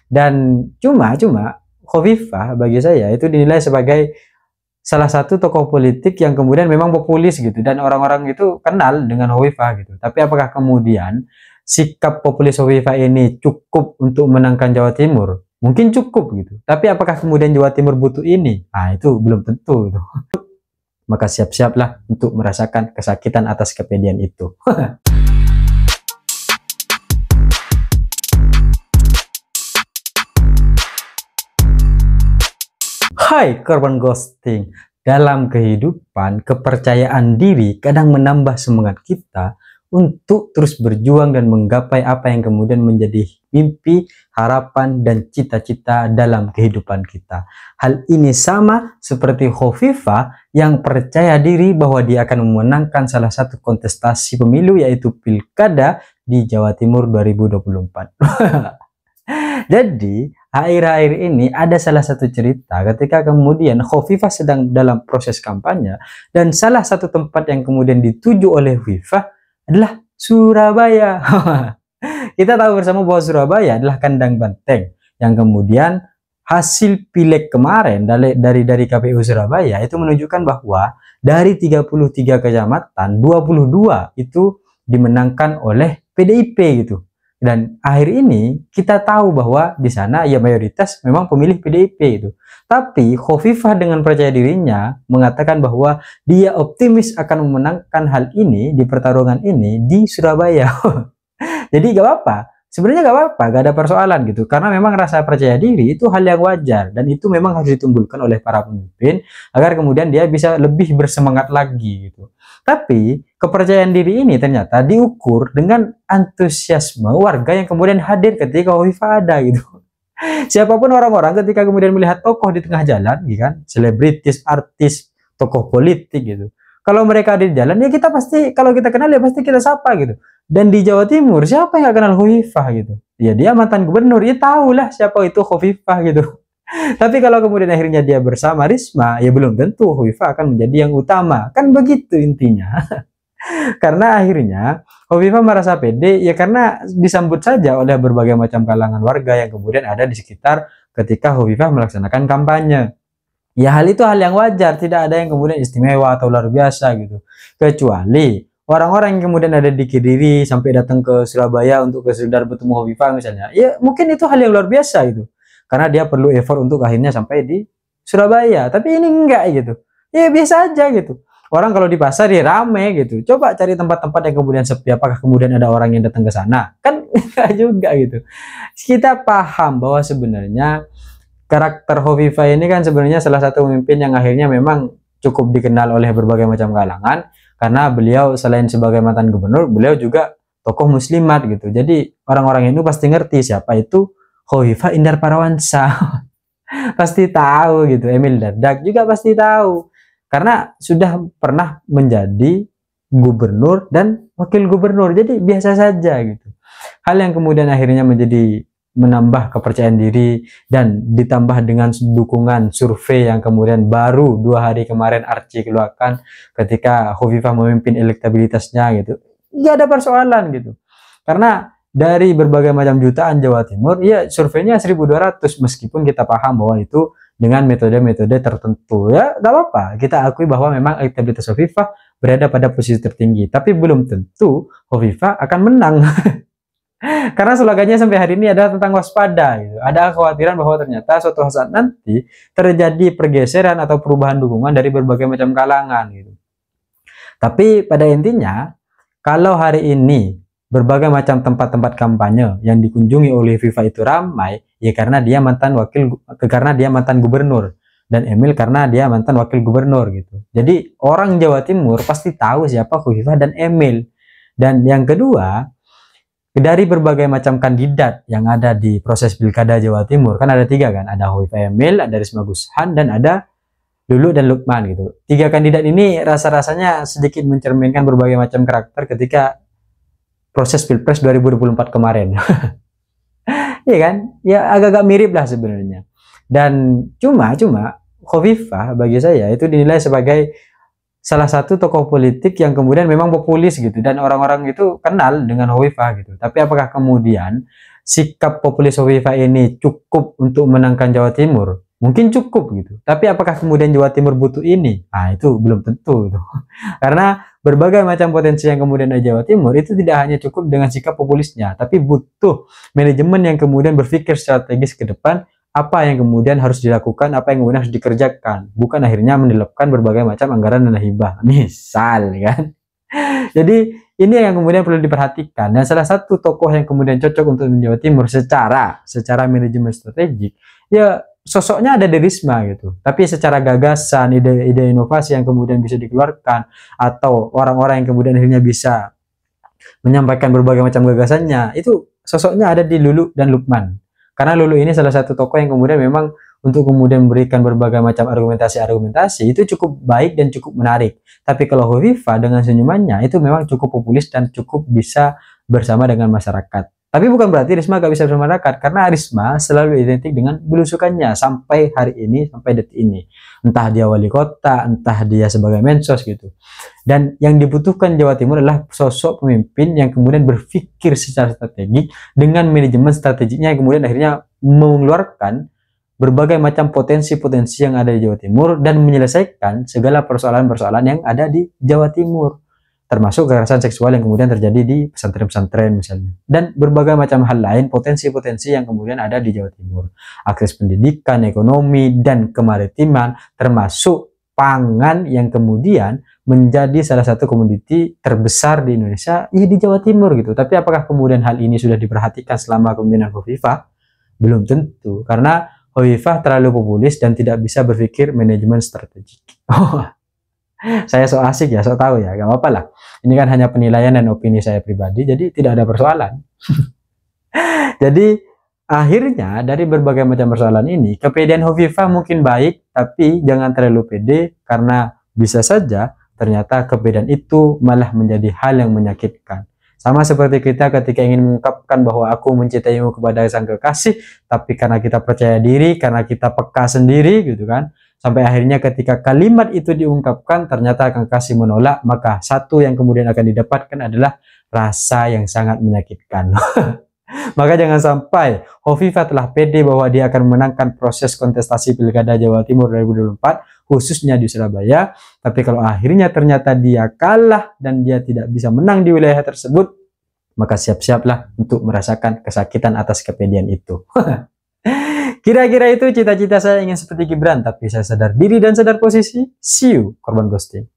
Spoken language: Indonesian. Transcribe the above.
Dan cuma Khofifah bagi saya itu dinilai sebagai salah satu tokoh politik yang kemudian memang populis gitu, dan orang-orang itu kenal dengan Khofifah gitu. Tapi apakah kemudian sikap populis Khofifah ini cukup untuk menangkan Jawa Timur? Mungkin cukup gitu. Tapi apakah kemudian Jawa Timur butuh ini? Nah, itu belum tentu gitu. Maka siap-siaplah untuk merasakan kesakitan atas kepedian itu. Hai korban ghosting. Dalam kehidupan, kepercayaan diri kadang menambah semangat kita untuk terus berjuang dan menggapai apa yang kemudian menjadi mimpi, harapan, dan cita-cita dalam kehidupan kita. Hal ini sama seperti Khofifah yang percaya diri bahwa dia akan memenangkan salah satu kontestasi pemilu, yaitu Pilkada di Jawa Timur 2024. Jadi, akhir-akhir ini ada salah satu cerita ketika kemudian Khofifah sedang dalam proses kampanye, dan salah satu tempat yang kemudian dituju oleh Khofifah adalah Surabaya. Kita tahu bersama bahwa Surabaya adalah kandang banteng, yang kemudian hasil pileg kemarin dari KPU Surabaya itu menunjukkan bahwa dari 33 kecamatan, 22 itu dimenangkan oleh PDIP gitu. Dan akhir ini kita tahu bahwa di sana ya mayoritas memang pemilih PDIP itu. Tapi Khofifah dengan percaya dirinya mengatakan bahwa dia optimis akan memenangkan hal ini di pertarungan ini di Surabaya. Jadi gak apa-apa. Sebenarnya gak apa-apa, gak ada persoalan gitu. Karena memang rasa percaya diri itu hal yang wajar, dan itu memang harus ditimbulkan oleh para pemimpin agar kemudian dia bisa lebih bersemangat lagi gitu. Tapi kepercayaan diri ini ternyata diukur dengan antusiasme warga yang kemudian hadir ketika Khofifah ada gitu. Siapapun orang-orang ketika kemudian melihat tokoh di tengah jalan, gitu kan, selebritis, artis, tokoh politik gitu. Kalau mereka ada di jalan, ya kita pasti, kalau kita kenal ya pasti kita sapa gitu. Dan di Jawa Timur, siapa yang gak kenal Khofifah gitu? Ya dia mantan gubernur, ya tahulah siapa itu Khofifah gitu. Tapi kalau kemudian akhirnya dia bersama Risma, ya belum tentu Khofifah akan menjadi yang utama. Kan begitu intinya. Karena akhirnya Khofifah merasa pede, ya karena disambut saja oleh berbagai macam kalangan warga yang kemudian ada di sekitar ketika Khofifah melaksanakan kampanye. Ya hal itu hal yang wajar, tidak ada yang kemudian istimewa atau luar biasa gitu. Kecuali orang-orang yang kemudian ada di Kediri sampai datang ke Surabaya untuk sekedar bertemu Khofifah misalnya. Ya mungkin itu hal yang luar biasa gitu. Karena dia perlu effort untuk akhirnya sampai di Surabaya. Tapi ini enggak gitu. Ya biasa aja gitu. Orang kalau di pasar ya rame gitu. Coba cari tempat-tempat yang kemudian sepi. Apakah kemudian ada orang yang datang ke sana? Kan enggak juga gitu. Kita paham bahwa sebenarnya karakter Khofifah ini kan sebenarnya salah satu pemimpin yang akhirnya memang cukup dikenal oleh berbagai macam kalangan, karena beliau selain sebagai mantan gubernur, beliau juga tokoh muslimat gitu. Jadi orang-orang itu pasti ngerti siapa itu Khofifah Indar Parawansa. Pasti tahu gitu. Emil Dardak juga pasti tahu, karena sudah pernah menjadi gubernur dan wakil gubernur. Jadi biasa saja gitu. Hal yang kemudian akhirnya menambah kepercayaan diri, dan ditambah dengan dukungan survei yang kemudian baru 2 hari kemarin Arci keluarkan ketika Khofifah memimpin elektabilitasnya gitu. Nggak ada persoalan gitu. Karena dari berbagai macam jutaan Jawa Timur, ya surveinya 1.200, meskipun kita paham bahwa itu dengan metode-metode tertentu. Ya nggak apa-apa, kita akui bahwa memang elektabilitas Khofifah berada pada posisi tertinggi. Tapi belum tentu Khofifah akan menang. Karena slogannya sampai hari ini adalah tentang waspada gitu. Ada kekhawatiran bahwa ternyata suatu saat nanti terjadi pergeseran atau perubahan dukungan dari berbagai macam kalangan gitu. Tapi pada intinya, kalau hari ini berbagai macam tempat-tempat kampanye yang dikunjungi oleh Khofifah itu ramai, ya karena dia mantan gubernur, dan Emil karena dia mantan wakil gubernur gitu. Jadi orang Jawa Timur pasti tahu siapa Khofifah dan Emil. Dan yang kedua, dari berbagai macam kandidat yang ada di proses Pilkada Jawa Timur, kan ada 3 kan, ada Khofifah Emil, ada Risma Gushan, dan ada Lulu dan Lukman gitu. 3 kandidat ini rasa-rasanya sedikit mencerminkan berbagai macam karakter ketika proses Pilpres 2024 kemarin. Iya kan? Ya agak-agak mirip lah sebenarnya. Dan cuma Khofifah bagi saya itu dinilai sebagai salah satu tokoh politik yang kemudian memang populis gitu, dan orang-orang itu kenal dengan Khofifah gitu. Tapi apakah kemudian sikap populis Hovifah ini cukup untuk menangkan Jawa Timur? Mungkin cukup gitu. Tapi apakah kemudian Jawa Timur butuh ini? Nah, itu belum tentu gitu. Karena berbagai macam potensi yang kemudian ada di Jawa Timur itu tidak hanya cukup dengan sikap populisnya, tapi butuh manajemen yang kemudian berpikir strategis ke depan, apa yang kemudian harus dilakukan, apa yang kemudian harus dikerjakan, bukan akhirnya mendelapkan berbagai macam anggaran dana hibah, misal kan. Jadi ini yang kemudian perlu diperhatikan, dan salah satu tokoh yang kemudian cocok untuk Jawa Timur secara manajemen strategik, ya sosoknya ada di Risma gitu, tapi secara gagasan, ide-ide inovasi yang kemudian bisa dikeluarkan, atau orang-orang yang kemudian akhirnya bisa menyampaikan berbagai macam gagasannya, itu sosoknya ada di Lulu dan Lukman. Karena Lulu ini salah satu tokoh yang kemudian memang untuk kemudian memberikan berbagai macam argumentasi itu cukup baik dan cukup menarik. Tapi kalau Hovifah dengan senyumannya itu memang cukup populis dan cukup bisa bersama dengan masyarakat. Tapi bukan berarti Risma gak bisa bersama masyarakat, karena Risma selalu identik dengan belusukannya sampai hari ini, sampai detik ini. Entah dia wali kota, entah dia sebagai mensos gitu. Dan yang dibutuhkan Jawa Timur adalah sosok pemimpin yang kemudian berpikir secara strategik dengan manajemen strategiknya yang kemudian akhirnya mengeluarkan berbagai macam potensi-potensi yang ada di Jawa Timur dan menyelesaikan segala persoalan-persoalan yang ada di Jawa Timur, termasuk kekerasan seksual yang kemudian terjadi di pesantren-pesantren misalnya, dan berbagai macam hal lain, potensi-potensi yang kemudian ada di Jawa Timur, akses pendidikan, ekonomi, dan kemaritiman, termasuk pangan yang kemudian menjadi salah satu komoditi terbesar di Indonesia, ya di Jawa Timur gitu. Tapi apakah kemudian hal ini sudah diperhatikan selama kepemimpinan Hovifah? Belum tentu, karena Hovifah terlalu populis dan tidak bisa berpikir manajemen strategik. Saya so asik ya, so tahu ya, gak apa-apa lah. Ini kan hanya penilaian dan opini saya pribadi, jadi tidak ada persoalan. Jadi akhirnya dari berbagai macam persoalan ini, kepedean Hovifah mungkin baik, tapi jangan terlalu pede, karena bisa saja ternyata kepedean itu malah menjadi hal yang menyakitkan. Sama seperti kita ketika ingin mengungkapkan bahwa aku mencintaimu kepada sang kekasih, tapi karena kita percaya diri, karena kita peka sendiri gitu kan, sampai akhirnya ketika kalimat itu diungkapkan ternyata kekasih menolak, maka satu yang kemudian akan didapatkan adalah rasa yang sangat menyakitkan. Maka jangan sampai Hovifah telah pede bahwa dia akan memenangkan proses kontestasi Pilkada Jawa Timur 2024, khususnya di Surabaya, tapi kalau akhirnya ternyata dia kalah dan dia tidak bisa menang di wilayah tersebut, maka siap-siaplah untuk merasakan kesakitan atas kepedean itu. Kira-kira itu cita-cita saya, ingin seperti Gibran, tapi saya sadar diri dan sadar posisi. See you, korban ghosting.